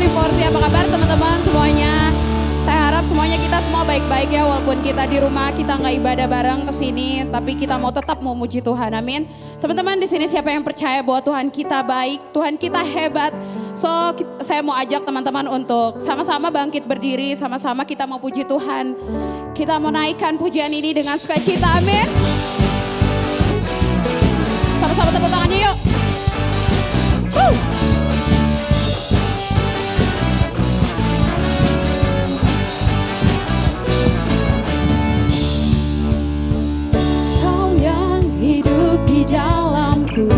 Porsi, apa kabar teman-teman semuanya? Saya harap semuanya kita semua baik-baik ya, walaupun kita di rumah, kita nggak ibadah bareng ke sini, tapi kita mau tetap memuji Tuhan, amin. Teman-teman di sini siapa yang percaya bahwa Tuhan kita baik, Tuhan kita hebat. So saya mau ajak teman-teman untuk sama-sama bangkit berdiri, sama-sama kita mau puji Tuhan. Kita mau naikkan pujian ini dengan sukacita, amin. Sama-sama tepuk tangannya yuk. Kau yang hidup di dalamku,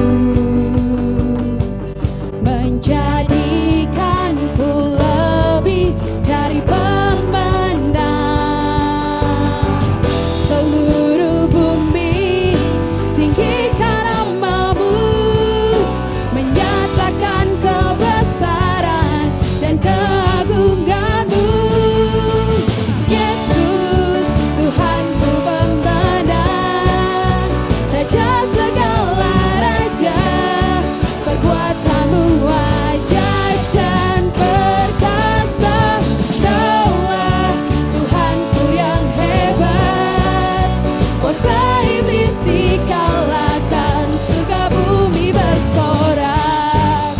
menjadikanku lebih dari pemandang. Seluruh bumi tinggikan namamu, menyatakan kebesaran dan keagunganmu. Yesus, Tuhanku pemandang, Raja segala raja, perbuatanmu ajaib dan perkasa. Kaulah Tuhanku yang hebat, kuasa iblis dikalahkan, surga bumi bersorak.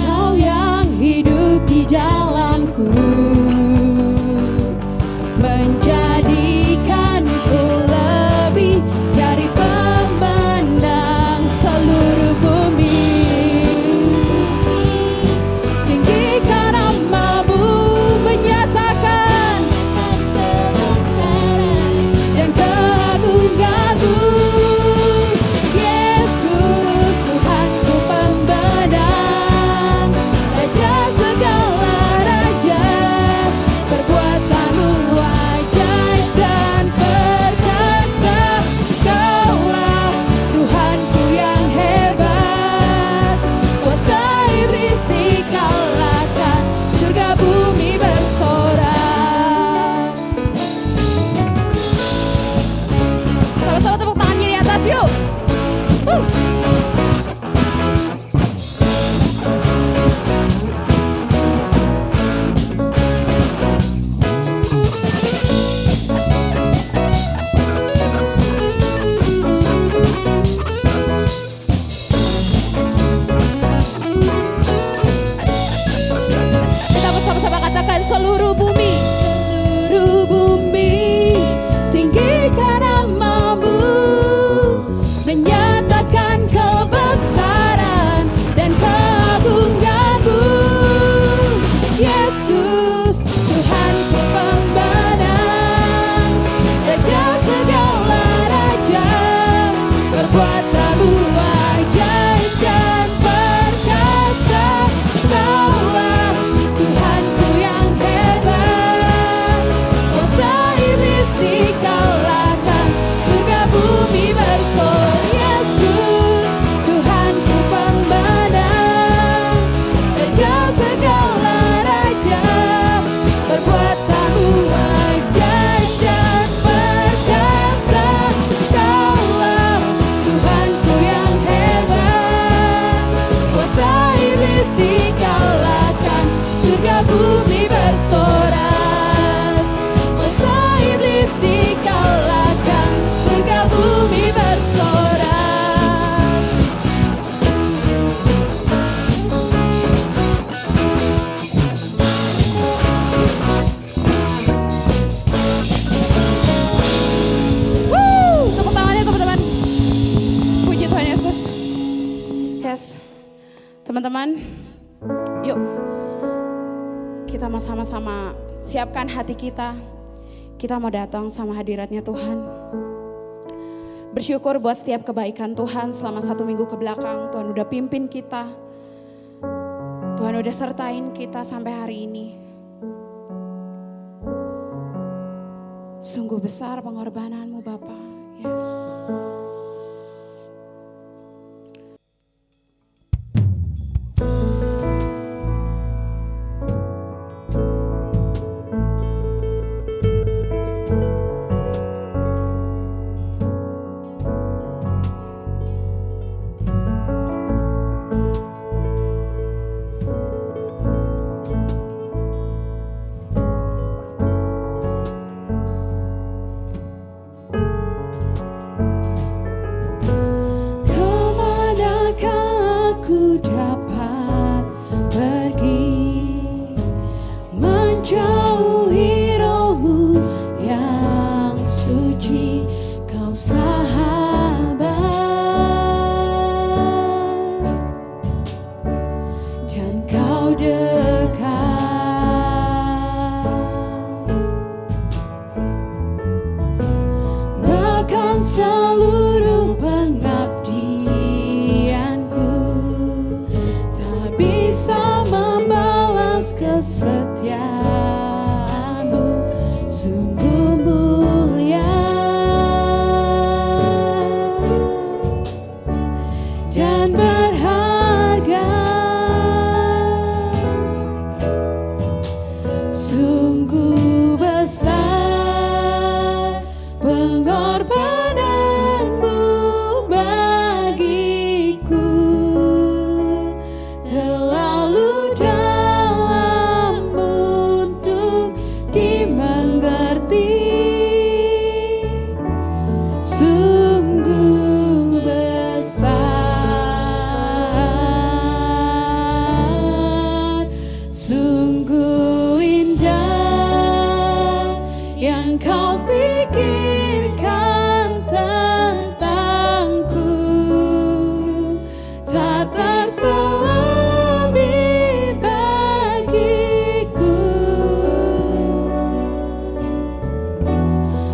Kau yang hidup di dalamku, menjadikanku lebih dari pemandang. Seluruh bumi tinggikan namamu, menyatakan kebesaran dan keagunganmu. Yesus, Tuhanku pemandang, Raja segala raja, perbuatanmu ajaib dan perkasa. Kaulah Tuhanku yang hebat, kuasa iblis dikalahkan, surga bumi bersorak. Sama-sama tepuk tangan kiri atas yuk. Kita bersama-sama katakan seluruh bumi tinggikan namamu, menyatakan kebesaran dan keagunganmu. Yesus, Tuhanku pemandang, Raja segala raja, perbuatanmu ajaib dan perkasa. Kaulah Tuhanku yang hebat, kuasa iblis dikalahkan, surga bumi bersorak. Yesus, Tuhanku pemandang, Raja segala raja, perbuatanmu ajaib dan perkasa. Kaulah Tuhanku yang hebat, kuasa iblis dikalahkan, surga bumi bersorak. Kuasa iblis dikalahkan, surga bumi bersorak. Tepuk tangannya teman-teman. Puji Tuhan Yesus. Yes. Teman-teman, yuk kita mau sama-sama siapkan hati kita. Kita mau datang sama hadiratnya Tuhan. Bersyukur buat setiap kebaikan Tuhan selama 1 minggu ke belakang. Tuhan udah pimpin kita. Tuhan udah sertain kita sampai hari ini. Sungguh besar pengorbananmu Bapa. Yes. Sungguh indah yang kau pikirkan tentangku, tak terselami bagiku.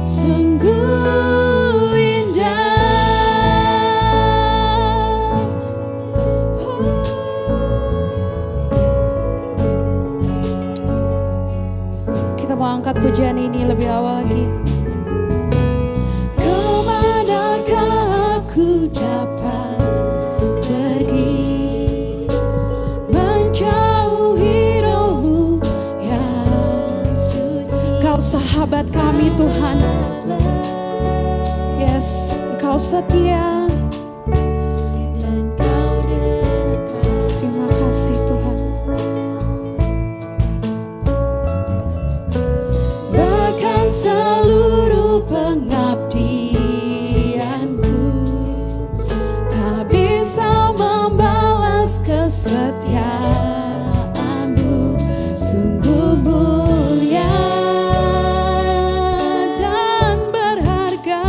Sungguh indah. Kita mau angkat pujian ini lebih awal lagi. Kemanakah aku dapat pergi, menjauhi rohmu yang suci. Kau sahabat kami Tuhan. Yes, Engkau setia. Terima kasih Tuhan. Bahkan seluruh pengabdianku tak bisa membalas kesetiaanmu. Sungguh mulia dan berharga.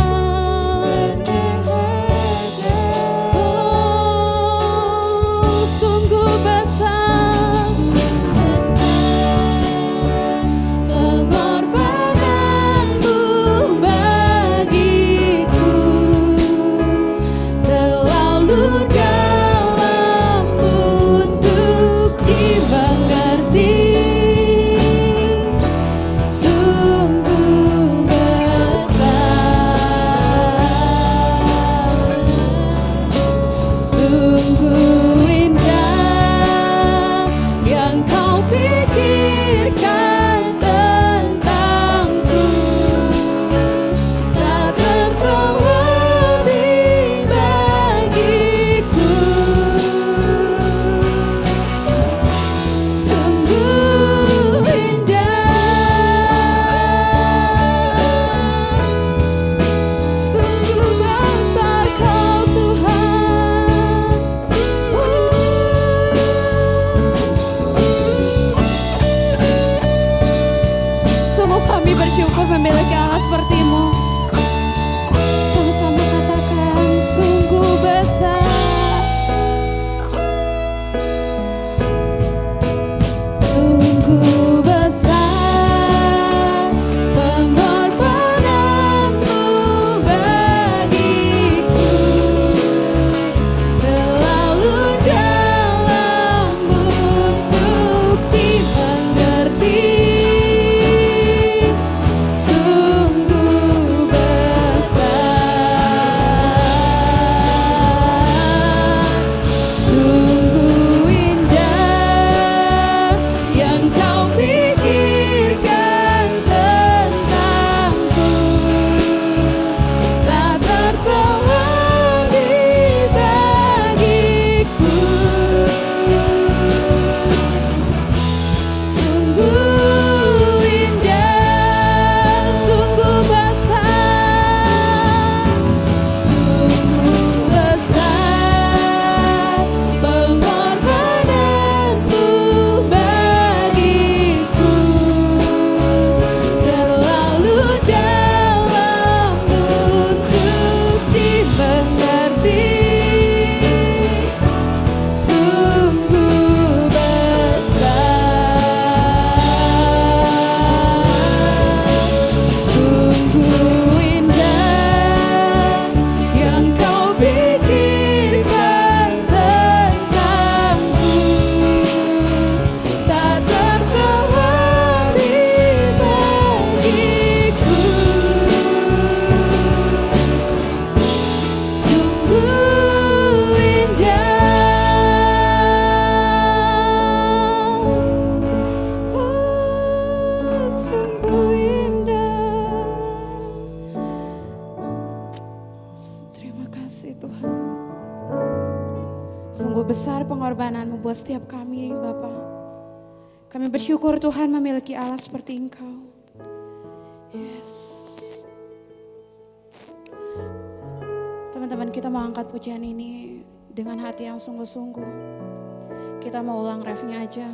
Oh, sungguh besar pengorbananmu bagiku, terlalu dalam untuk dimengerti. Sungguh besar, sungguh indah yang kau pikirkan tentangku, tak terselami bagiku. Sungguh indah, sungguh besar Kau Tuhan. Sungguh kami bersyukur memiliki Allah seperti-Mu. Sama-sama katakan sungguh besar, sungguh besar pengorbananmu bagiku, terlalu dalam untuk dimengerti. Sungguh besar, sungguh indah yang kau pikirkan tentangku, tak terselami bagiku. Sungguh indah, sungguh besar, sungguh besar pengorbananmu bagiku, terlalu dalam untuk dimengerti. Sungguh besar, sungguh indah yang kau pikirkan tentangku, tak terselami bagiku. Sungguh indah, oh, sungguh indah. Terima kasih Tuhan. Sungguh besar pengorbanan-Mu buat setiap kami Bapa. Kami bersyukur Tuhan memiliki Allah seperti Engkau. Yes. Teman-teman, kita mau angkat pujian ini dengan hati yang sungguh-sungguh. Kita mau ulang refnya aja.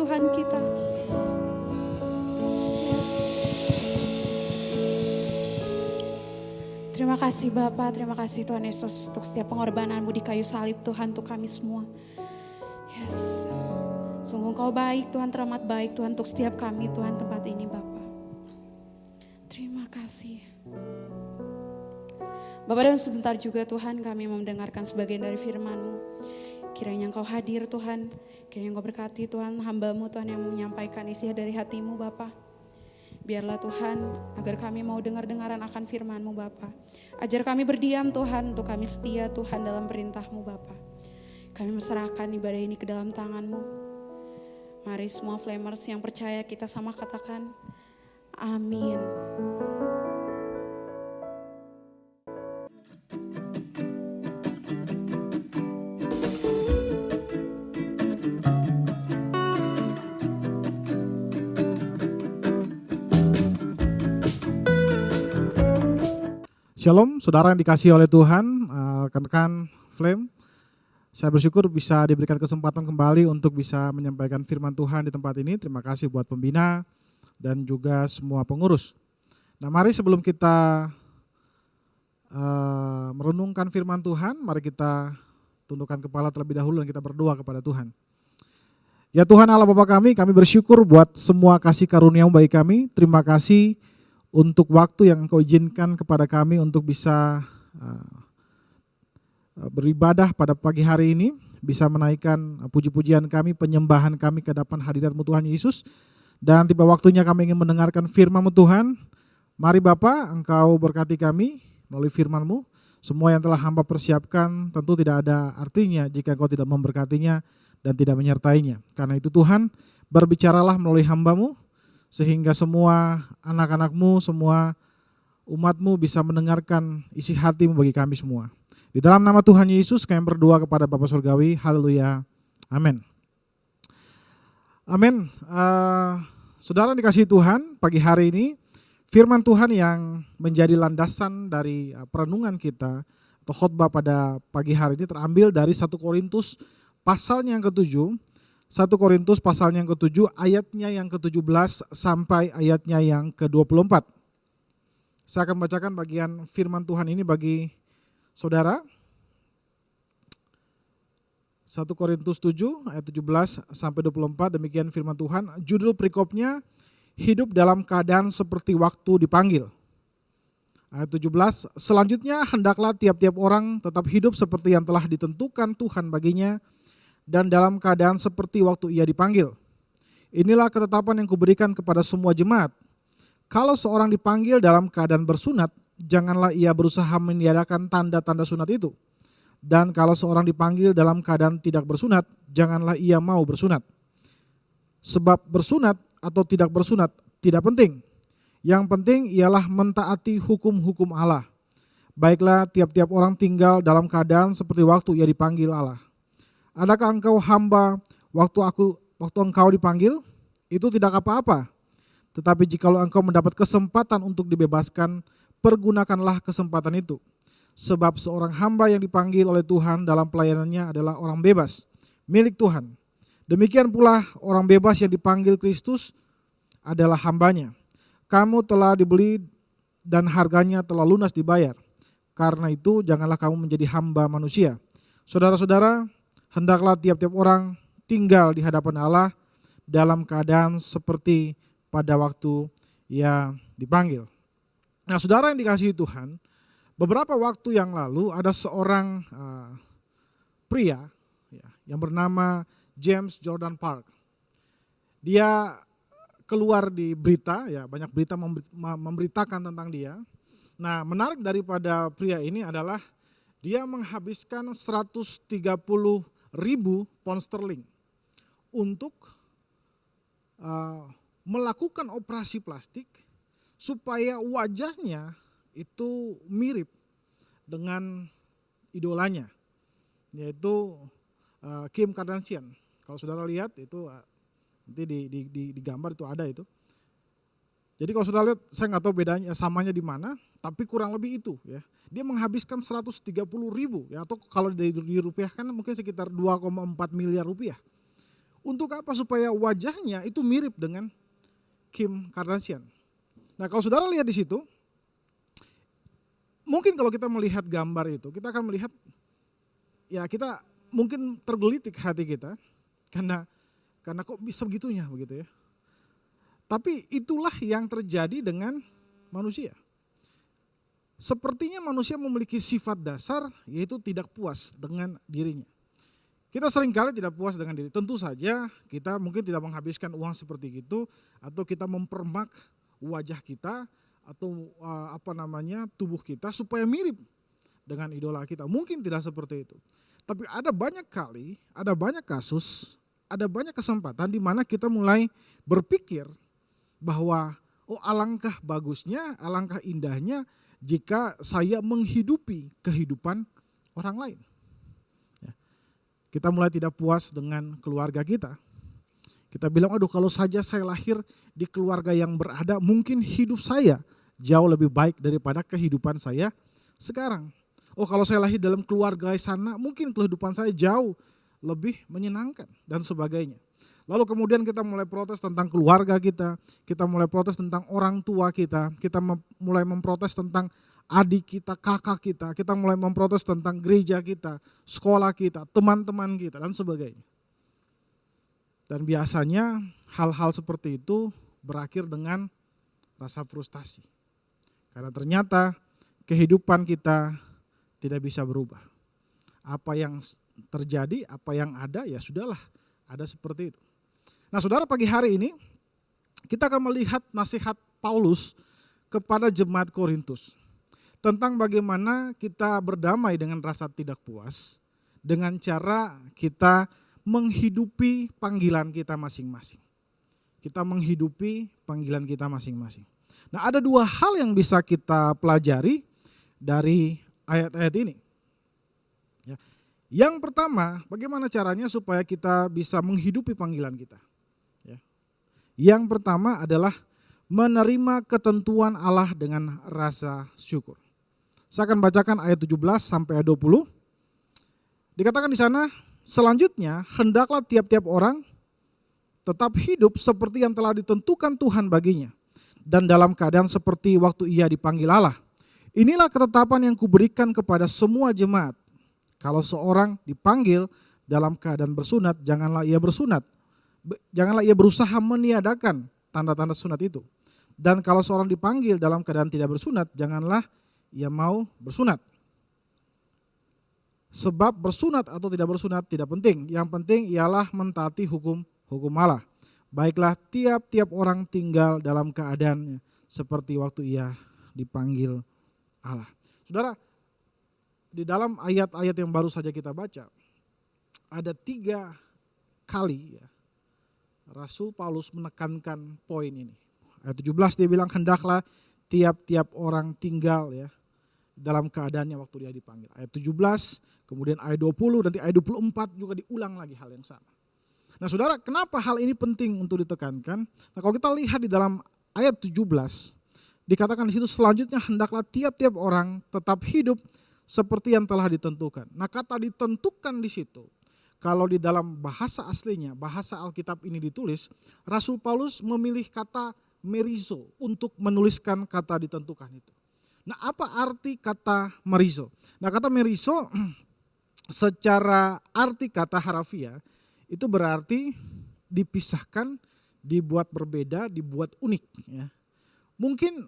Tuhan kita. Yes. Terima kasih Bapa, terima kasih Tuhan Yesus untuk setiap pengorbananmu di kayu salib Tuhan untuk kami semua. Yes. Sungguh Engkau baik Tuhan, teramat baik Tuhan untuk setiap kami Tuhan tempat ini Bapa. Terima kasih. Bapak, dan sebentar juga Tuhan kami mau mendengarkan sebagian dari firman-Mu. Kiranya Engkau hadir Tuhan, kiranya Engkau berkati Tuhan hamba-Mu Tuhan yang menyampaikan isi dari hati-Mu Bapa. Biarlah Tuhan agar kami mau dengar-dengaran akan firman-Mu Bapa. Ajar kami berdiam Tuhan, untuk kami setia Tuhan dalam perintah-Mu Bapa. Kami menyerahkan ibadah ini ke dalam tangan-Mu. Mari semua flamers yang percaya kita sama katakan amin. Shalom, saudara yang dikasihi oleh Tuhan, rekan-rekan Flame. Saya bersyukur bisa diberikan kesempatan kembali untuk bisa menyampaikan firman Tuhan di tempat ini. Terima kasih buat pembina dan juga semua pengurus. Nah, mari sebelum kita merenungkan firman Tuhan, mari kita tundukkan kepala terlebih dahulu dan kita berdoa kepada Tuhan. Ya Tuhan Allah Bapa kami bersyukur buat semua kasih karunia-Mu bagi kami. Terima kasih untuk waktu yang Engkau izinkan kepada kami untuk bisa beribadah pada pagi hari ini, bisa menaikkan puji-pujian kami, penyembahan kami ke hadapan hadirat-Mu Tuhan Yesus. Dan tiba waktunya kami ingin mendengarkan firman-Mu Tuhan. Mari Bapa, Engkau berkati kami melalui firman-Mu. Semua yang telah hamba persiapkan tentu tidak ada artinya jika Engkau tidak memberkatinya dan tidak menyertainya. Karena itu Tuhan, berbicaralah melalui hamba-Mu, sehingga semua anak-anak-Mu, semua umat-Mu bisa mendengarkan isi hati-Mu bagi kami semua. Di dalam nama Tuhan Yesus kami berdoa kepada Bapa Surgawi, haleluya, amin. Amin. Saudara dikasihi Tuhan, pagi hari ini firman Tuhan yang menjadi landasan dari perenungan kita atau khotbah pada pagi hari ini terambil dari 1 Korintus pasalnya yang ke-7, 1 Korintus pasalnya yang ke-7 ayatnya yang ke-17 sampai ayatnya yang ke-24. Saya akan bacakan bagian firman Tuhan ini bagi saudara. 1 Korintus 7 ayat 17 sampai 24, demikian firman Tuhan. Judul perikopnya, hidup dalam keadaan seperti waktu dipanggil. Ayat 17, selanjutnya hendaklah tiap-tiap orang tetap hidup seperti yang telah ditentukan Tuhan baginya, dan dalam keadaan seperti waktu ia dipanggil. Inilah ketetapan yang kuberikan kepada semua jemaat. Kalau seorang dipanggil dalam keadaan bersunat, janganlah ia berusaha meniadakan tanda-tanda sunat itu. Dan kalau seorang dipanggil dalam keadaan tidak bersunat, janganlah ia mau bersunat. Sebab bersunat atau tidak bersunat tidak penting. Yang penting ialah mentaati hukum-hukum Allah. Baiklah tiap-tiap orang tinggal dalam keadaan seperti waktu ia dipanggil Allah. Adakah engkau hamba waktu engkau dipanggil? Itu tidak apa-apa. Tetapi jikalau engkau mendapat kesempatan untuk dibebaskan, pergunakanlah kesempatan itu. Sebab seorang hamba yang dipanggil oleh Tuhan dalam pelayanannya adalah orang bebas, milik Tuhan. Demikian pula orang bebas yang dipanggil Kristus adalah hambanya. Kamu telah dibeli dan harganya telah lunas dibayar. Karena itu janganlah kamu menjadi hamba manusia. Saudara-saudara, hendaklah tiap-tiap orang tinggal di hadapan Allah dalam keadaan seperti pada waktu ia dipanggil. Nah, saudara yang dikasihi Tuhan, beberapa waktu yang lalu ada seorang pria yang bernama James Jordan Park. Dia keluar di berita, ya banyak berita memberitakan tentang dia. Nah, menarik daripada pria ini adalah dia menghabiskan 130.000 pound sterling untuk melakukan operasi plastik supaya wajahnya itu mirip dengan idolanya, yaitu Kim Kardashian. Kalau saudara lihat itu nanti di gambar itu ada itu. Jadi kalau saudara lihat, saya nggak tahu bedanya samanya di mana, tapi kurang lebih itu ya. Dia menghabiskan 130.000 ya, atau kalau dirupiahkan mungkin sekitar 2,4 miliar rupiah Untuk apa? Supaya wajahnya itu mirip dengan Kim Kardashian. Nah kalau saudara lihat di situ, mungkin kalau kita melihat gambar itu, kita akan melihat, ya kita mungkin tergelitik hati kita, karena kok bisa begitunya begitu ya. Tapi itulah yang terjadi dengan manusia. Sepertinya manusia memiliki sifat dasar, yaitu tidak puas dengan dirinya. Kita seringkali tidak puas dengan diri. Tentu saja kita mungkin tidak menghabiskan uang seperti itu, atau kita mempermak wajah kita, atau tubuh kita supaya mirip dengan idola kita. Mungkin tidak seperti itu. Tapi ada banyak kali, ada banyak kasus, ada banyak kesempatan di mana kita mulai berpikir bahwa alangkah bagusnya, alangkah indahnya jika saya menghidupi kehidupan orang lain. Kita mulai tidak puas dengan keluarga kita. Kita bilang, aduh kalau saja saya lahir di keluarga yang berada, mungkin hidup saya jauh lebih baik daripada kehidupan saya sekarang. Oh kalau saya lahir dalam keluarga sana, mungkin kehidupan saya jauh lebih menyenangkan dan sebagainya. Lalu kemudian kita mulai protes tentang keluarga kita mulai protes tentang orang tua kita mulai memprotes tentang adik kita, kakak kita mulai memprotes tentang gereja kita, sekolah kita, teman-teman kita, dan sebagainya. Dan biasanya hal-hal seperti itu berakhir dengan rasa frustasi. Karena ternyata kehidupan kita tidak bisa berubah. Apa yang terjadi, apa yang ada, ya sudahlah, ada seperti itu. Nah saudara, pagi hari ini kita akan melihat nasihat Paulus kepada jemaat Korintus. Tentang bagaimana kita berdamai dengan rasa tidak puas dengan cara kita menghidupi panggilan kita masing-masing. Kita menghidupi panggilan kita masing-masing. Nah ada dua hal yang bisa kita pelajari dari ayat-ayat ini. Yang pertama, bagaimana caranya supaya kita bisa menghidupi panggilan kita. Yang pertama adalah menerima ketentuan Allah dengan rasa syukur. Saya akan bacakan ayat 17 sampai ayat 20. Dikatakan di sana, selanjutnya hendaklah tiap-tiap orang tetap hidup seperti yang telah ditentukan Tuhan baginya, dan dalam keadaan seperti waktu ia dipanggil Allah. Inilah ketetapan yang kuberikan kepada semua jemaat. Kalau seorang dipanggil dalam keadaan bersunat, janganlah ia bersunat. Janganlah ia berusaha meniadakan tanda-tanda sunat itu. Dan kalau seorang dipanggil dalam keadaan tidak bersunat, janganlah ia mau bersunat. Sebab bersunat atau tidak bersunat tidak penting. Yang penting ialah mentaati hukum Allah. Baiklah tiap-tiap orang tinggal dalam keadaannya seperti waktu ia dipanggil Allah. Saudara, di dalam ayat-ayat yang baru saja kita baca, ada 3 kali ya, Rasul Paulus menekankan poin ini. Ayat 17 dia bilang hendaklah tiap-tiap orang tinggal ya dalam keadaannya waktu dia dipanggil. Ayat 17, kemudian ayat 20, nanti ayat 24 juga diulang lagi hal yang sama. Nah saudara, kenapa hal ini penting untuk ditekankan? Nah kalau kita lihat di dalam ayat 17, dikatakan di situ selanjutnya hendaklah tiap-tiap orang tetap hidup seperti yang telah ditentukan. Nah kata ditentukan di situ, kalau di dalam bahasa aslinya, bahasa Alkitab ini ditulis, Rasul Paulus memilih kata merizo untuk menuliskan kata ditentukan itu. Nah apa arti kata merizo? Nah kata merizo secara arti kata harafiah itu berarti dipisahkan, dibuat berbeda, dibuat unik. Ya. Mungkin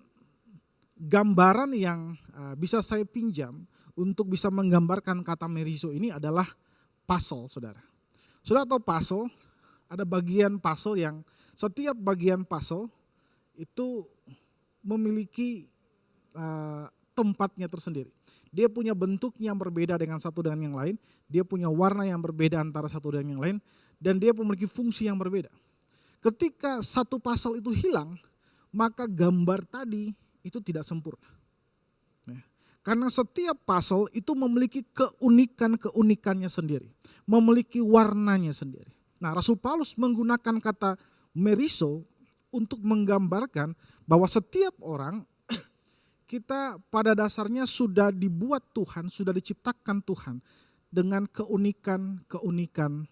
gambaran yang bisa saya pinjam untuk bisa menggambarkan kata merizo ini adalah puzzle, saudara. Saudara tahu puzzle? Ada bagian puzzle yang setiap bagian puzzle itu memiliki tempatnya tersendiri. Dia punya bentuk yang berbeda dengan satu dengan yang lain, dia punya warna yang berbeda antara satu dan yang lain, dan dia memiliki fungsi yang berbeda. Ketika satu puzzle itu hilang, maka gambar tadi itu tidak sempurna. Karena setiap puzzle itu memiliki keunikannya sendiri, memiliki warnanya sendiri. Nah, Rasul Paulus menggunakan kata merizo untuk menggambarkan bahwa setiap orang kita pada dasarnya sudah dibuat Tuhan, sudah diciptakan Tuhan dengan keunikan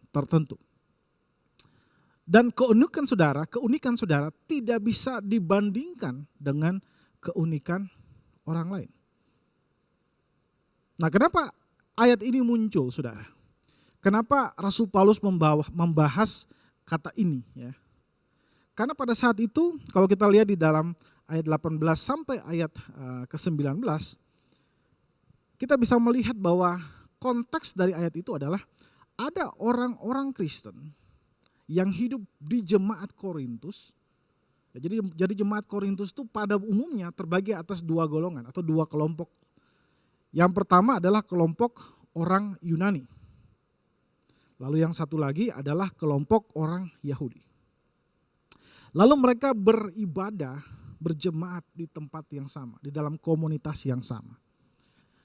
tertentu. Dan keunikan saudara tidak bisa dibandingkan dengan keunikan orang lain. Nah, kenapa ayat ini muncul, saudara? Kenapa Rasul Paulus membahas kata ini? Ya? Karena pada saat itu, kalau kita lihat di dalam ayat 18 sampai ayat ke-19, kita bisa melihat bahwa konteks dari ayat itu adalah ada orang-orang Kristen yang hidup di jemaat Korintus. Jadi jemaat Korintus itu pada umumnya terbagi atas dua golongan atau dua kelompok. Yang pertama adalah kelompok orang Yunani. Lalu yang satu lagi adalah kelompok orang Yahudi. Lalu mereka beribadah, berjemaat di tempat yang sama, di dalam komunitas yang sama.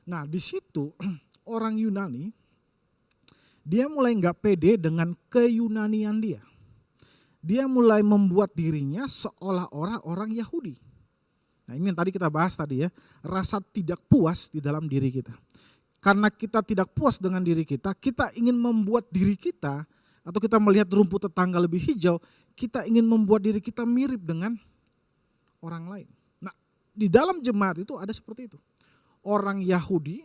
Nah, di situ orang Yunani dia mulai nggak pede dengan keyunanian dia. Dia mulai membuat dirinya seolah-olah orang Yahudi. Nah, ini yang tadi kita bahas tadi ya, rasa tidak puas di dalam diri kita. Karena kita tidak puas dengan diri kita ingin membuat diri kita, atau kita melihat rumput tetangga lebih hijau, kita ingin membuat diri kita mirip dengan orang lain. Nah, di dalam jemaat itu ada seperti itu. Orang Yahudi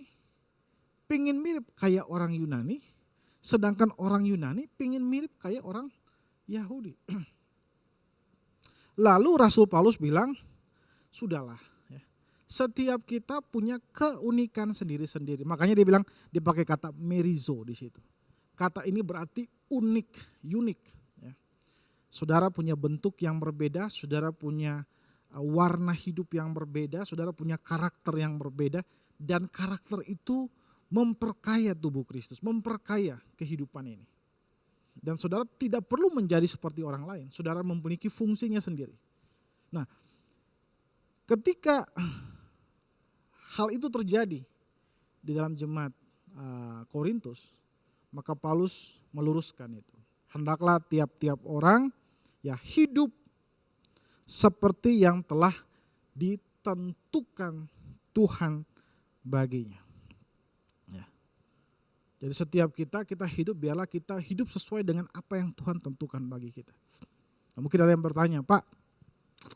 pingin mirip kayak orang Yunani, sedangkan orang Yunani pingin mirip kayak orang Yahudi. Lalu Rasul Paulus bilang, sudahlah, ya, setiap kita punya keunikan sendiri-sendiri. Makanya dia bilang dipakai kata merizo di situ. Kata ini berarti unik. Ya. Saudara punya bentuk yang berbeda, saudara punya warna hidup yang berbeda, saudara punya karakter yang berbeda, dan karakter itu memperkaya tubuh Kristus, memperkaya kehidupan ini. Dan saudara tidak perlu menjadi seperti orang lain, saudara memiliki fungsinya sendiri. Nah, ketika hal itu terjadi di dalam jemaat Korintus, maka Paulus meluruskan itu. Hendaklah tiap-tiap orang ya hidup seperti yang telah ditentukan Tuhan baginya. Ya. Jadi setiap kita hidup, biarlah kita hidup sesuai dengan apa yang Tuhan tentukan bagi kita. Nah, mungkin ada yang bertanya, Pak,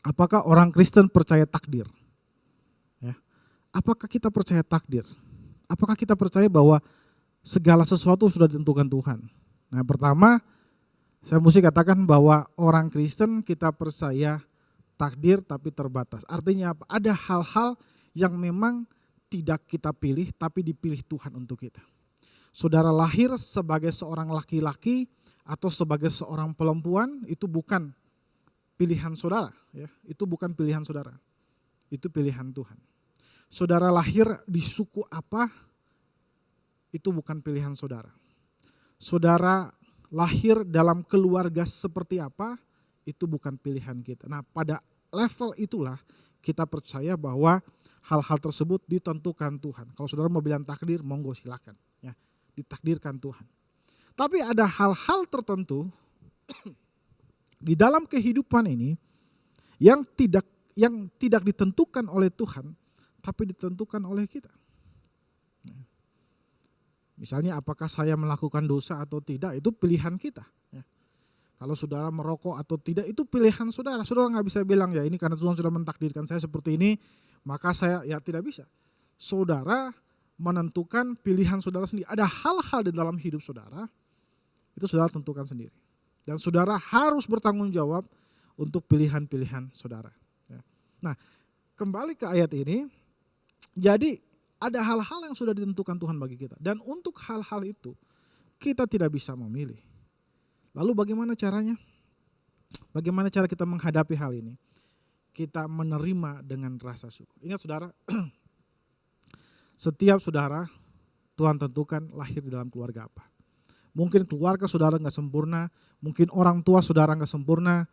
apakah orang Kristen percaya takdir? Ya. Apakah kita percaya takdir? Apakah kita percaya bahwa segala sesuatu sudah ditentukan Tuhan? Nah, pertama, saya mesti katakan bahwa orang Kristen kita percaya takdir tapi terbatas. Artinya apa? Ada hal-hal yang memang tidak kita pilih tapi dipilih Tuhan untuk kita. Saudara lahir sebagai seorang laki-laki atau sebagai seorang perempuan itu bukan pilihan saudara, ya. Itu bukan pilihan saudara. Itu pilihan Tuhan. Saudara lahir di suku apa? Itu bukan pilihan saudara. Saudara lahir dalam keluarga seperti apa? Itu bukan pilihan kita. Nah, pada level itulah kita percaya bahwa hal-hal tersebut ditentukan Tuhan. Kalau saudara mau bilang takdir, monggo silakan, ya, ditakdirkan Tuhan. Tapi ada hal-hal tertentu di dalam kehidupan ini yang tidak ditentukan oleh Tuhan, tapi ditentukan oleh kita. Misalnya apakah saya melakukan dosa atau tidak, itu pilihan kita. Kalau saudara merokok atau tidak, itu pilihan saudara. Saudara nggak bisa bilang, ya ini karena Tuhan sudah mentakdirkan saya seperti ini, maka saya, ya tidak bisa. Saudara menentukan pilihan saudara sendiri. Ada hal-hal di dalam hidup saudara, itu saudara tentukan sendiri. Dan saudara harus bertanggung jawab untuk pilihan-pilihan saudara. Nah, kembali ke ayat ini, jadi ada hal-hal yang sudah ditentukan Tuhan bagi kita. Dan untuk hal-hal itu, kita tidak bisa memilih. Lalu bagaimana caranya? Bagaimana cara kita menghadapi hal ini? Kita menerima dengan rasa syukur. Ingat saudara, setiap saudara Tuhan tentukan lahir di dalam keluarga apa. Mungkin keluarga saudara gak sempurna, mungkin orang tua saudara gak sempurna,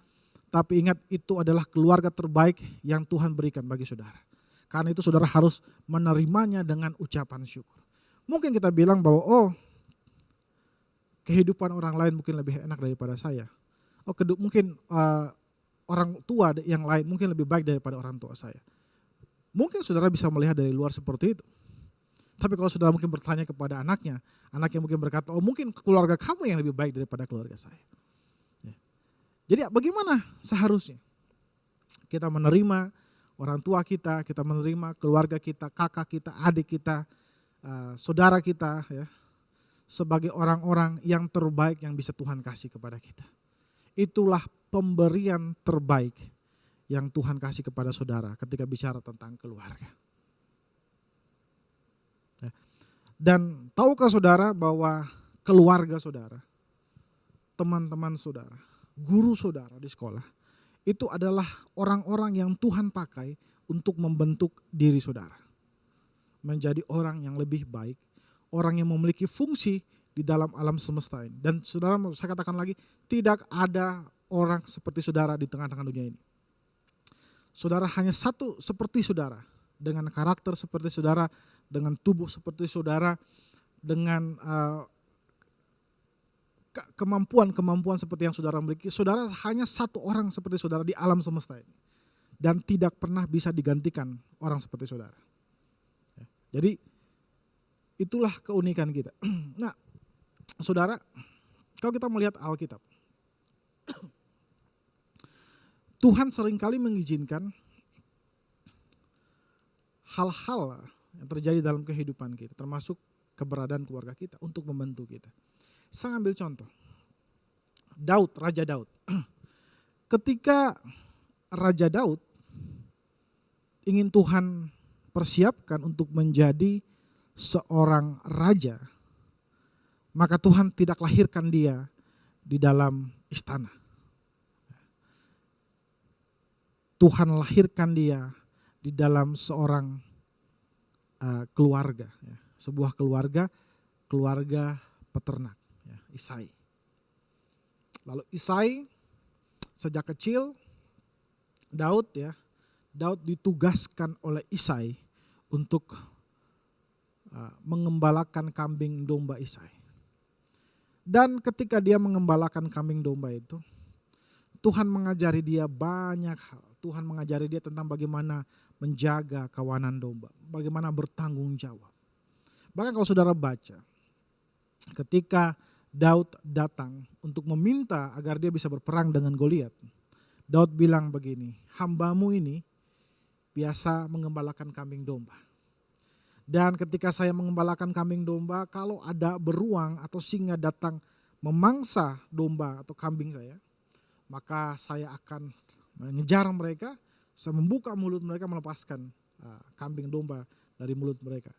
tapi ingat itu adalah keluarga terbaik yang Tuhan berikan bagi saudara. Karena itu saudara harus menerimanya dengan ucapan syukur. Mungkin kita bilang bahwa kehidupan orang lain mungkin lebih enak daripada saya. Mungkin orang tua yang lain mungkin lebih baik daripada orang tua saya. Mungkin saudara bisa melihat dari luar seperti itu. Tapi kalau saudara mungkin bertanya kepada anaknya mungkin berkata, mungkin keluarga kamu yang lebih baik daripada keluarga saya. Ya. Jadi bagaimana seharusnya kita menerima orang tua kita menerima keluarga kita, kakak kita, adik kita, saudara kita ya, sebagai orang-orang yang terbaik yang bisa Tuhan kasih kepada kita. Itulah pemberian terbaik yang Tuhan kasih kepada saudara ketika bicara tentang keluarga. Ya. Dan tahukah saudara bahwa keluarga saudara, teman-teman saudara, guru saudara di sekolah, itu adalah orang-orang yang Tuhan pakai untuk membentuk diri saudara. Menjadi orang yang lebih baik, orang yang memiliki fungsi di dalam alam semesta ini. Dan saudara, saya katakan lagi, tidak ada orang seperti saudara di tengah-tengah dunia ini. Saudara hanya satu seperti saudara, dengan karakter seperti saudara, dengan tubuh seperti saudara, dengan kemampuan seperti yang saudara miliki. Saudara hanya satu orang seperti saudara di alam semesta ini. Dan tidak pernah bisa digantikan orang seperti saudara. Jadi itulah keunikan kita. Nah, saudara, kalau kita melihat Alkitab, Tuhan seringkali mengizinkan hal-hal yang terjadi dalam kehidupan kita, termasuk keberadaan keluarga kita untuk membentuk kita. Saya ambil contoh, Raja Daud. Ketika Raja Daud ingin Tuhan persiapkan untuk menjadi seorang raja, maka Tuhan tidak lahirkan dia di dalam istana. Tuhan lahirkan dia di dalam seorang keluarga, ya, sebuah keluarga peternak, ya, Isai. Lalu Isai sejak kecil Daud ditugaskan oleh Isai untuk mengembalakan kambing domba Isai. Dan ketika dia mengembalakan kambing domba itu, Tuhan mengajari dia banyak hal. Tuhan mengajari dia tentang bagaimana menjaga kawanan domba, bagaimana bertanggung jawab. Bahkan kalau saudara baca, ketika Daud datang untuk meminta agar dia bisa berperang dengan Goliat, Daud bilang begini, hambamu ini biasa mengembalakan kambing domba. Dan ketika saya mengembalakan kambing domba, kalau ada beruang atau singa datang memangsa domba atau kambing saya, maka saya akan mengejar mereka, saya membuka mulut mereka, melepaskan kambing domba dari mulut mereka.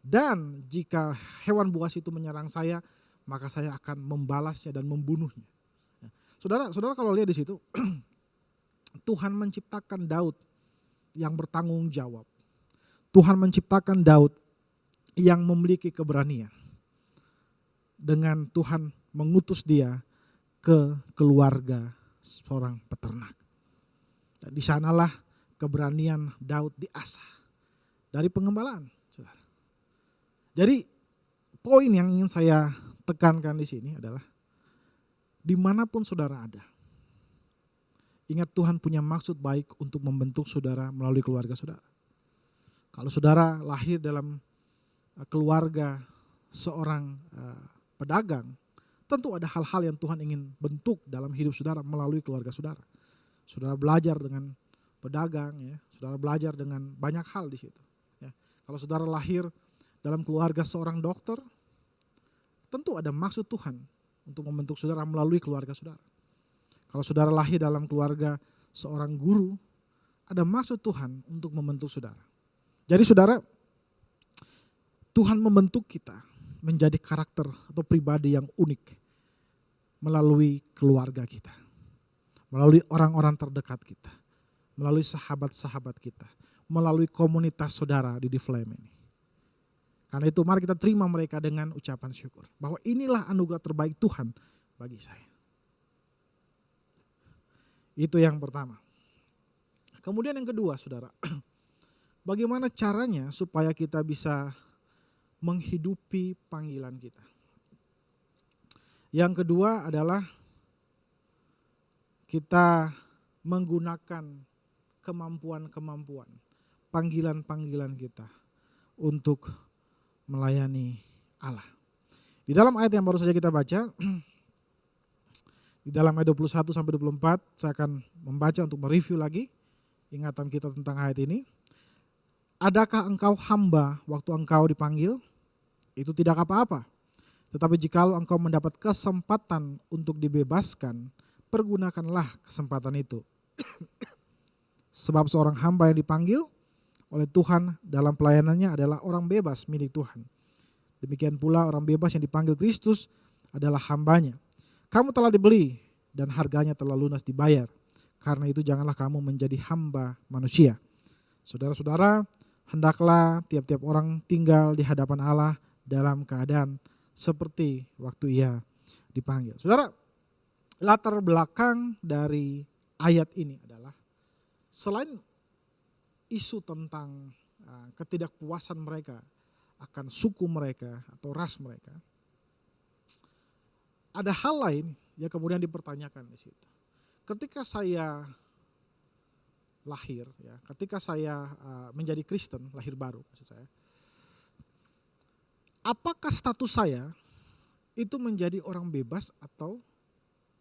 Dan jika hewan buas itu menyerang saya, maka saya akan membalasnya dan membunuhnya. Saudara kalau lihat di situ, Tuhan menciptakan Daud yang bertanggung jawab. Tuhan menciptakan Daud yang memiliki keberanian. Dengan Tuhan mengutus dia ke keluarga seorang peternak. Dan di sanalah keberanian Daud diasah dari pengembalaan, saudara. Jadi poin yang ingin saya tekankan di sini adalah dimanapun saudara ada, ingat Tuhan punya maksud baik untuk membentuk saudara melalui keluarga saudara. Kalau saudara lahir dalam keluarga seorang pedagang, tentu ada hal-hal yang Tuhan ingin bentuk dalam hidup saudara melalui keluarga saudara. Saudara belajar dengan pedagang, ya, saudara belajar dengan banyak hal di situ. Ya. Kalau saudara lahir dalam keluarga seorang dokter, tentu ada maksud Tuhan untuk membentuk saudara melalui keluarga saudara. Kalau saudara lahir dalam keluarga seorang guru, ada maksud Tuhan untuk membentuk saudara. Jadi saudara, Tuhan membentuk kita menjadi karakter atau pribadi yang unik melalui keluarga kita, melalui orang-orang terdekat kita, melalui sahabat-sahabat kita, melalui komunitas saudara di Flame ini. Karena itu mari kita terima mereka dengan ucapan syukur, bahwa inilah anugerah terbaik Tuhan bagi saya. Itu yang pertama. Kemudian yang kedua saudara, bagaimana caranya supaya kita bisa menghidupi panggilan kita. Yang kedua adalah kita menggunakan kemampuan-kemampuan, panggilan-panggilan kita untuk melayani Allah. Di dalam ayat yang baru saja kita baca, Di dalam ayat 21 sampai 24 saya akan membaca untuk mereview lagi ingatan kita tentang ayat ini. Adakah engkau hamba waktu engkau dipanggil? Itu tidak apa-apa. Tetapi jikalau engkau mendapat kesempatan untuk dibebaskan, pergunakanlah kesempatan itu. Sebab seorang hamba yang dipanggil oleh Tuhan dalam pelayanannya adalah orang bebas milik Tuhan. Demikian pula orang bebas yang dipanggil Kristus adalah hambanya. Kamu telah dibeli dan harganya telah lunas dibayar. Karena itu janganlah kamu menjadi hamba manusia. Saudara-saudara, hendaklah tiap-tiap orang tinggal di hadapan Allah dalam keadaan seperti waktu ia dipanggil. Saudara, latar belakang dari ayat ini adalah selain isu tentang ketidakpuasan mereka akan suku mereka atau ras mereka, ada hal lain yang kemudian dipertanyakan di situ. Ketika saya lahir, ya, ketika saya menjadi Kristen, lahir baru maksud saya, apakah status saya itu menjadi orang bebas atau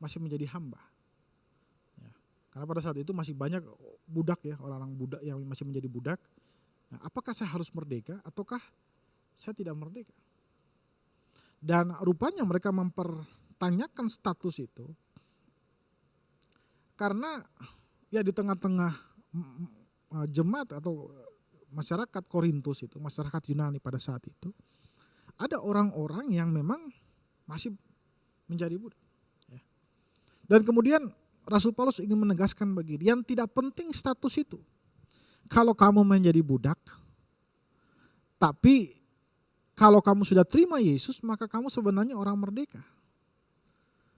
masih menjadi hamba? Ya, karena pada saat itu masih banyak budak ya, orang-orang budak yang masih menjadi budak. Nah, apakah saya harus merdeka ataukah saya tidak merdeka? Dan rupanya mereka mempertanyakan status itu karena ya di tengah-tengah jemaat atau masyarakat Korintus itu, masyarakat Yunani pada saat itu, ada orang-orang yang memang masih menjadi budak. Ya. Dan kemudian Rasul Paulus ingin menegaskan begini, yang tidak penting status itu. Kalau kamu menjadi budak, tapi kalau kamu sudah terima Yesus, maka kamu sebenarnya orang merdeka.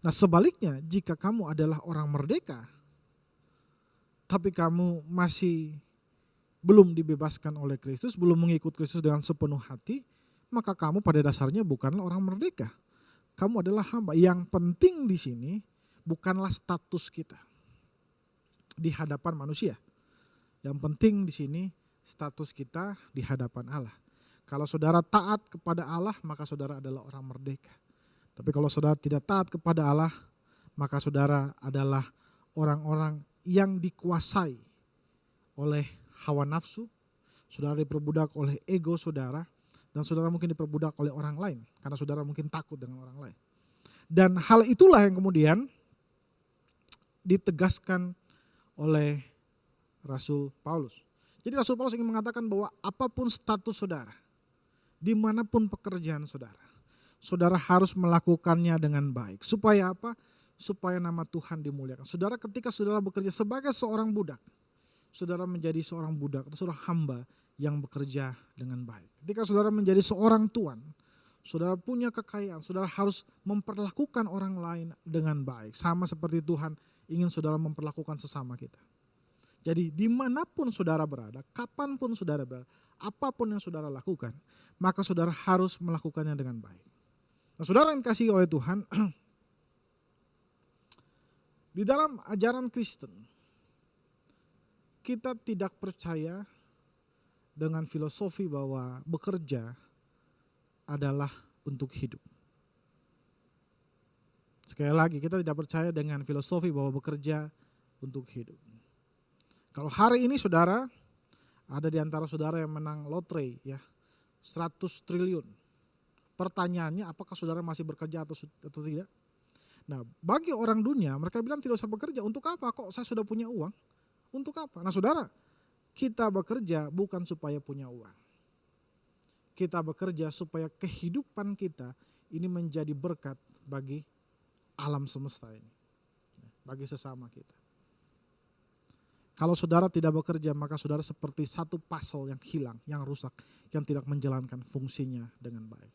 Nah sebaliknya, jika kamu adalah orang merdeka, tapi kamu masih belum dibebaskan oleh Kristus, belum mengikut Kristus dengan sepenuh hati, maka kamu pada dasarnya bukanlah orang merdeka. Kamu adalah hamba. Yang penting di sini bukanlah status kita di hadapan manusia. Yang penting di sini status kita di hadapan Allah. Kalau saudara taat kepada Allah, maka saudara adalah orang merdeka. Tapi kalau saudara tidak taat kepada Allah, maka saudara adalah orang-orang yang dikuasai oleh hawa nafsu, saudara diperbudak oleh ego saudara, dan saudara mungkin diperbudak oleh orang lain, karena saudara mungkin takut dengan orang lain. Dan hal itulah yang kemudian ditegaskan oleh Rasul Paulus. Jadi Rasul Paulus ingin mengatakan bahwa apapun status saudara, dimanapun pekerjaan saudara, saudara harus melakukannya dengan baik. Supaya apa? Supaya nama Tuhan dimuliakan. Saudara, ketika saudara bekerja sebagai seorang budak, saudara menjadi seorang budak atau seorang hamba yang bekerja dengan baik. Ketika saudara menjadi seorang tuan, saudara punya kekayaan, saudara harus memperlakukan orang lain dengan baik. Sama seperti Tuhan ingin saudara memperlakukan sesama kita. Jadi dimanapun saudara berada, kapanpun saudara berada, apapun yang saudara lakukan, maka saudara harus melakukannya dengan baik. Nah saudara yang dikasihi oleh Tuhan, di dalam ajaran Kristen, kita tidak percaya dengan filosofi bahwa bekerja adalah untuk hidup. Sekali lagi, kita tidak percaya dengan filosofi bahwa bekerja untuk hidup. Kalau hari ini saudara, ada di antara saudara yang menang lotre ya, 100 triliun. Pertanyaannya apakah saudara masih bekerja atau tidak? Nah bagi orang dunia mereka bilang tidak usah bekerja, untuk apa? Kok saya sudah punya uang? Untuk apa? Nah saudara, kita bekerja bukan supaya punya uang. Kita bekerja supaya kehidupan kita ini menjadi berkat bagi alam semesta ini. Bagi sesama kita. Kalau saudara tidak bekerja, maka saudara seperti satu puzzle yang hilang, yang rusak, yang tidak menjalankan fungsinya dengan baik.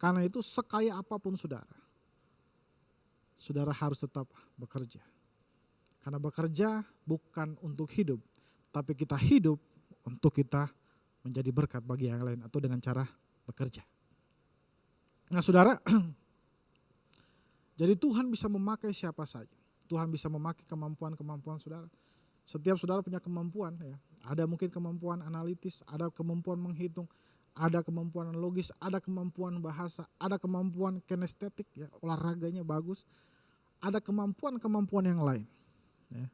Karena itu sekaya apapun saudara, saudara harus tetap bekerja. Karena bekerja bukan untuk hidup, tapi kita hidup untuk kita menjadi berkat bagi yang lain atau dengan cara bekerja. Nah saudara, jadi Tuhan bisa memakai siapa saja. Tuhan bisa memakai kemampuan-kemampuan saudara. Setiap saudara punya kemampuan ya. Ada mungkin kemampuan analitis, ada kemampuan menghitung, ada kemampuan logis, ada kemampuan bahasa, ada kemampuan kinestetik ya, olahraganya bagus. ada kemampuan-kemampuan yang lain. Ya.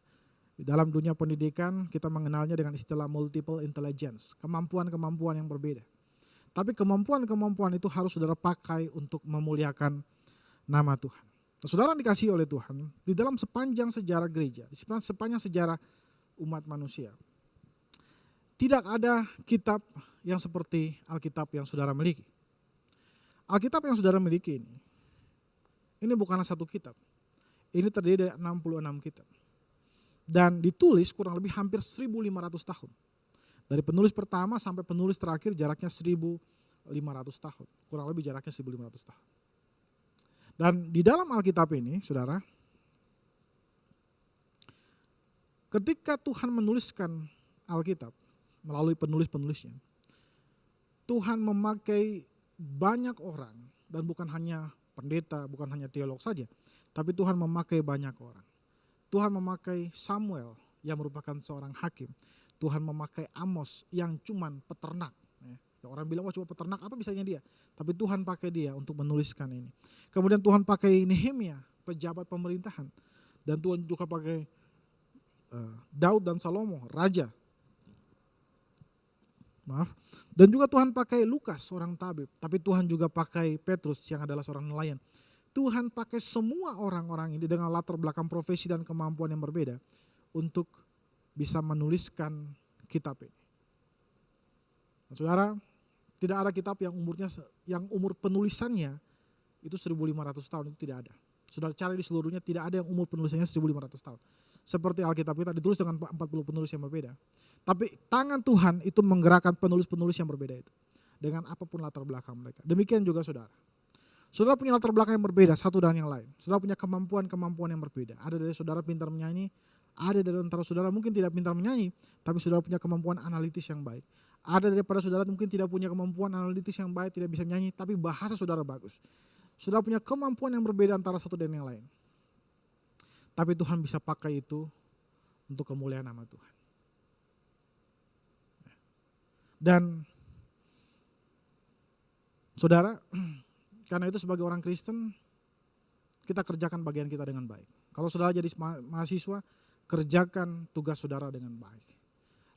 Di dalam dunia pendidikan kita mengenalnya dengan istilah multiple intelligence, kemampuan-kemampuan yang berbeda. Tapi kemampuan-kemampuan itu harus saudara pakai untuk memuliakan nama Tuhan. Nah, saudara dikasihi oleh Tuhan, di dalam sepanjang sejarah gereja, di sepanjang sejarah umat manusia, tidak ada kitab yang seperti Alkitab yang saudara miliki. Alkitab yang saudara miliki ini bukanlah satu kitab. Ini terdiri dari 66 kitab. Dan ditulis kurang lebih hampir 1.500 tahun. Dari penulis pertama sampai penulis terakhir jaraknya 1.500 tahun. Kurang lebih jaraknya 1.500 tahun. Dan di dalam Alkitab ini, saudara, ketika Tuhan menuliskan Alkitab melalui penulis-penulisnya, Tuhan memakai banyak orang, dan bukan hanya pendeta, bukan hanya teolog saja, tapi Tuhan memakai banyak orang. Tuhan memakai Samuel yang merupakan seorang hakim. Tuhan memakai Amos yang cuman peternak. Orang bilang, wah cuma peternak, apa bisanya dia? Tapi Tuhan pakai dia untuk menuliskan ini. Kemudian Tuhan pakai Nehemia, pejabat pemerintahan. Dan Tuhan juga pakai Daud dan Salomo, raja. Maaf. Dan juga Tuhan pakai Lukas, seorang tabib. Tapi Tuhan juga pakai Petrus yang adalah seorang nelayan. Tuhan pakai semua orang-orang ini dengan latar belakang profesi dan kemampuan yang berbeda untuk bisa menuliskan kitab ini. Nah, saudara, tidak ada kitab yang umur penulisannya itu 1.500 tahun, itu tidak ada. Saudara cari di seluruhnya, tidak ada yang umur penulisannya 1.500 tahun. Seperti Alkitab kita ditulis dengan 40 penulis yang berbeda. Tapi tangan Tuhan itu menggerakkan penulis-penulis yang berbeda itu. Dengan apapun latar belakang mereka. Demikian juga saudara. Saudara punya latar belakang yang berbeda satu dengan yang lain. Saudara punya kemampuan-kemampuan yang berbeda. Ada dari saudara pintar menyanyi, ada dari antara saudara mungkin tidak pintar menyanyi, tapi saudara punya kemampuan analitis yang baik. Ada daripada saudara mungkin tidak punya kemampuan analitis yang baik, tidak bisa menyanyi, tapi bahasa saudara bagus. Saudara punya kemampuan yang berbeda antara satu dan yang lain. Tapi Tuhan bisa pakai itu untuk kemuliaan nama Tuhan. Dan saudara, karena itu sebagai orang Kristen, kita kerjakan bagian kita dengan baik. Kalau saudara jadi mahasiswa, kerjakan tugas saudara dengan baik.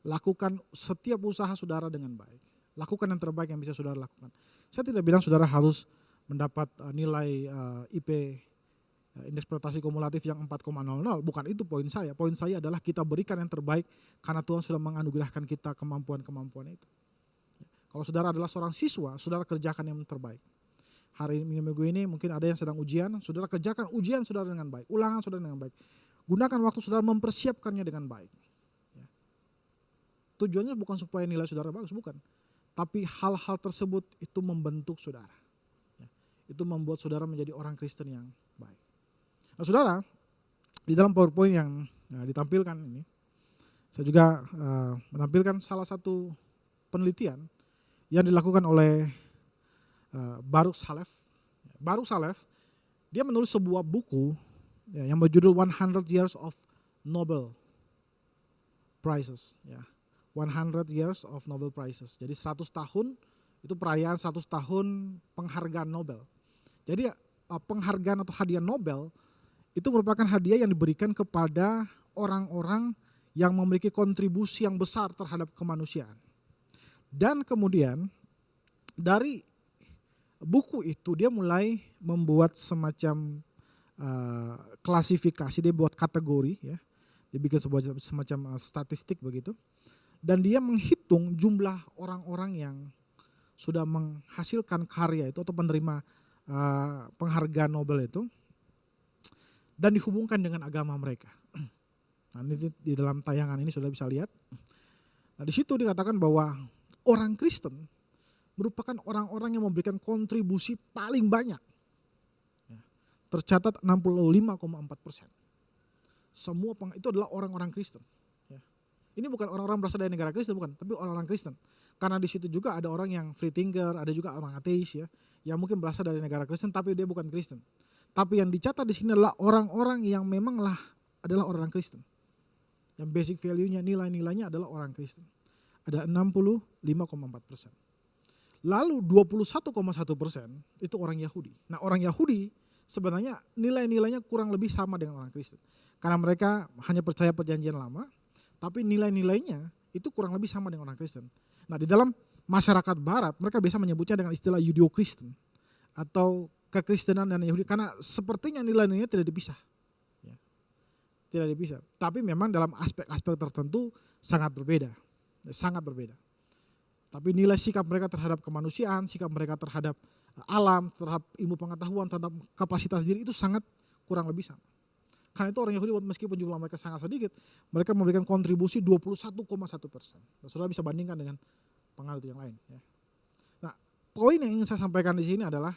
Lakukan setiap usaha saudara dengan baik. Lakukan yang terbaik yang bisa saudara lakukan. Saya tidak bilang saudara harus mendapat nilai IP, indeks prestasi kumulatif yang 4,00. Bukan itu poin saya. Poin saya adalah kita berikan yang terbaik karena Tuhan sudah menganugerahkan kita kemampuan-kemampuan itu. Kalau saudara adalah seorang siswa, saudara kerjakan yang terbaik. Hari minggu ini mungkin ada yang sedang ujian, saudara kerjakan ujian saudara dengan baik, ulangan saudara dengan baik. Gunakan waktu saudara mempersiapkannya dengan baik. Tujuannya bukan supaya nilai saudara bagus, bukan. Tapi hal-hal tersebut itu membentuk saudara. Itu membuat saudara menjadi orang Kristen yang baik. Nah saudara, di dalam PowerPoint yang ditampilkan ini, saya juga menampilkan salah satu penelitian yang dilakukan oleh Baruch Salef. Baruch Salef, dia menulis sebuah buku yang berjudul 100 Years of Nobel Prizes. 100 Years of Nobel Prizes. Jadi 100 tahun, itu perayaan 100 tahun penghargaan Nobel. Jadi penghargaan atau hadiah Nobel itu merupakan hadiah yang diberikan kepada orang-orang yang memiliki kontribusi yang besar terhadap kemanusiaan. Dan kemudian dari buku itu dia mulai membuat semacam klasifikasi, dia buat kategori, ya. Dia bikin semacam statistik begitu. Dan dia menghitung jumlah orang-orang yang sudah menghasilkan karya itu atau penerima penghargaan Nobel itu dan dihubungkan dengan agama mereka. Nah, ini di dalam tayangan ini sudah bisa lihat. Nah, di situ dikatakan bahwa orang Kristen merupakan orang-orang yang memberikan kontribusi paling banyak. Tercatat 65,4%. Semua itu adalah orang-orang Kristen. Ini bukan orang-orang berasal dari negara Kristen, bukan, tapi orang-orang Kristen. Karena di situ juga ada orang yang free thinker, ada juga orang ateis ya, yang mungkin berasal dari negara Kristen tapi dia bukan Kristen. Tapi yang dicatat di sini adalah orang-orang yang memanglah adalah orang Kristen. Yang basic value-nya, nilai-nilainya adalah orang Kristen. Ada 65,4%. Lalu 21,1% itu orang Yahudi. Nah, orang Yahudi sebenarnya nilai-nilainya kurang lebih sama dengan orang Kristen. Karena mereka hanya percaya perjanjian lama, tapi nilai-nilainya itu kurang lebih sama dengan orang Kristen. Nah, di dalam masyarakat barat mereka bisa menyebutnya dengan istilah Judeo-Kristen atau kekristenan dan Yahudi, karena sepertinya nilai-nilainya tidak dipisah. Ya, tidak dipisah. Tapi memang dalam aspek-aspek tertentu sangat berbeda. Sangat berbeda. Tapi nilai sikap mereka terhadap kemanusiaan, sikap mereka terhadap alam, terhadap ilmu pengetahuan, terhadap kapasitas diri itu sangat kurang lebih sama. Karena itu orang Yahudi meskipun jumlah mereka sangat sedikit, mereka memberikan kontribusi 21,1%. Dan saudara bisa bandingkan dengan pengaruh yang lain. Ya. Nah, poin yang ingin saya sampaikan di sini adalah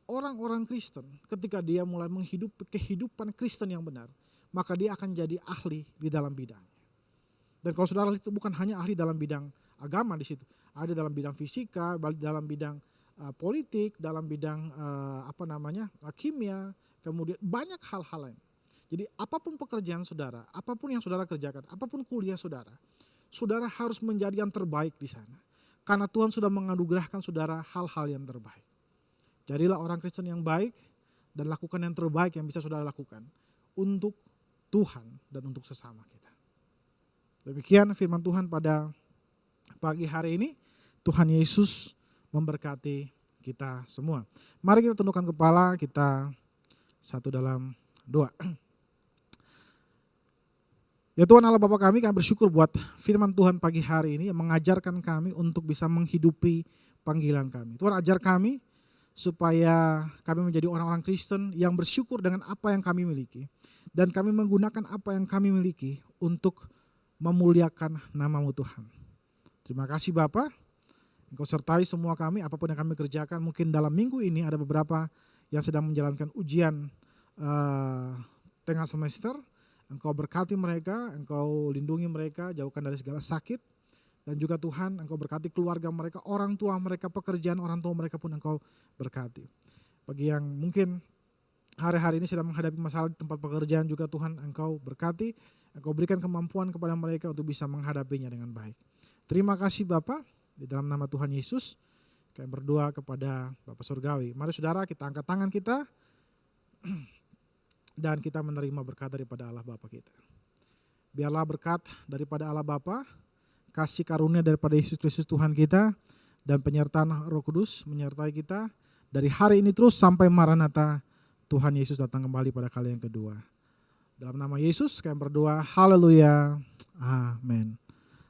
orang-orang Kristen ketika dia mulai menghidupi kehidupan Kristen yang benar, maka dia akan jadi ahli di dalam bidang. Dan kalau saudara itu bukan hanya ahli dalam bidang agama di situ, ada dalam bidang fisika, dalam bidang politik, dalam bidang kimia, kemudian banyak hal-hal lain. Jadi apapun pekerjaan saudara, apapun yang saudara kerjakan, apapun kuliah saudara, saudara harus menjadi yang terbaik di sana. Karena Tuhan sudah menganugerahkan saudara hal-hal yang terbaik. Jadilah orang Kristen yang baik dan lakukan yang terbaik yang bisa saudara lakukan untuk Tuhan dan untuk sesama kita. Demikian firman Tuhan pada pagi hari ini. Tuhan Yesus memberkati kita semua. Mari kita tundukkan kepala, kita satu dalam doa. Ya Tuhan Allah Bapa kami bersyukur buat firman Tuhan pagi hari ini yang mengajarkan kami untuk bisa menghidupi panggilan kami. Tuhan ajar kami supaya kami menjadi orang-orang Kristen yang bersyukur dengan apa yang kami miliki. Dan kami menggunakan apa yang kami miliki untuk memuliakan nama-Mu Tuhan. Terima kasih Bapa, Engkau sertai semua kami apapun yang kami kerjakan. Mungkin dalam minggu ini ada beberapa yang sedang menjalankan ujian tengah semester. Engkau berkati mereka, Engkau lindungi mereka, jauhkan dari segala sakit. Dan juga Tuhan, Engkau berkati keluarga mereka, orang tua mereka, pekerjaan orang tua mereka pun Engkau berkati. Bagi yang mungkin hari-hari ini sedang menghadapi masalah di tempat pekerjaan juga Tuhan, Engkau berkati, Engkau berikan kemampuan kepada mereka untuk bisa menghadapinya dengan baik. Terima kasih Bapa, di dalam nama Tuhan Yesus, kami berdoa kepada Bapa Surgawi. Mari saudara kita angkat tangan kita, dan kita menerima berkat daripada Allah Bapa kita. Biarlah berkat daripada Allah Bapa, kasih karunia daripada Yesus Kristus Tuhan kita, dan penyertaan Roh Kudus menyertai kita dari hari ini terus sampai Maranatha Tuhan Yesus datang kembali pada kali yang kedua. Dalam nama Yesus kami berdoa, haleluya, amin.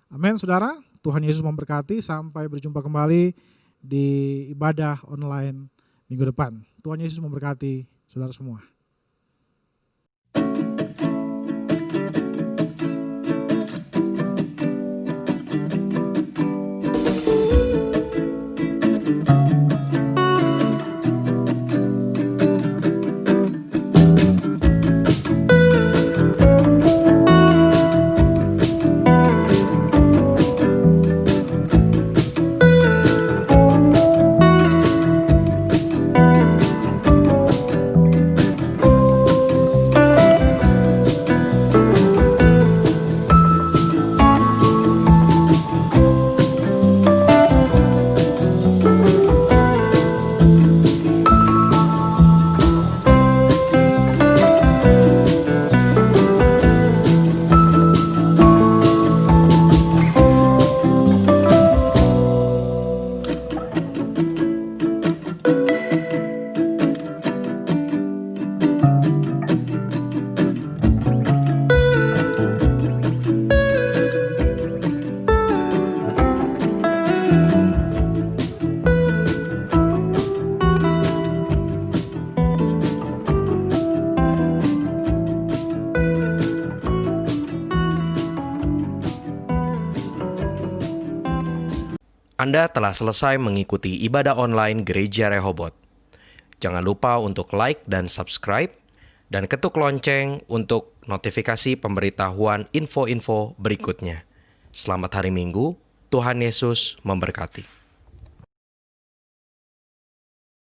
Amin saudara, Tuhan Yesus memberkati, sampai berjumpa kembali di ibadah online minggu depan. Tuhan Yesus memberkati saudara semua. Anda telah selesai mengikuti ibadah online Gereja Rehoboth. Jangan lupa untuk like dan subscribe, dan ketuk lonceng untuk notifikasi pemberitahuan info-info berikutnya. Selamat hari Minggu, Tuhan Yesus memberkati.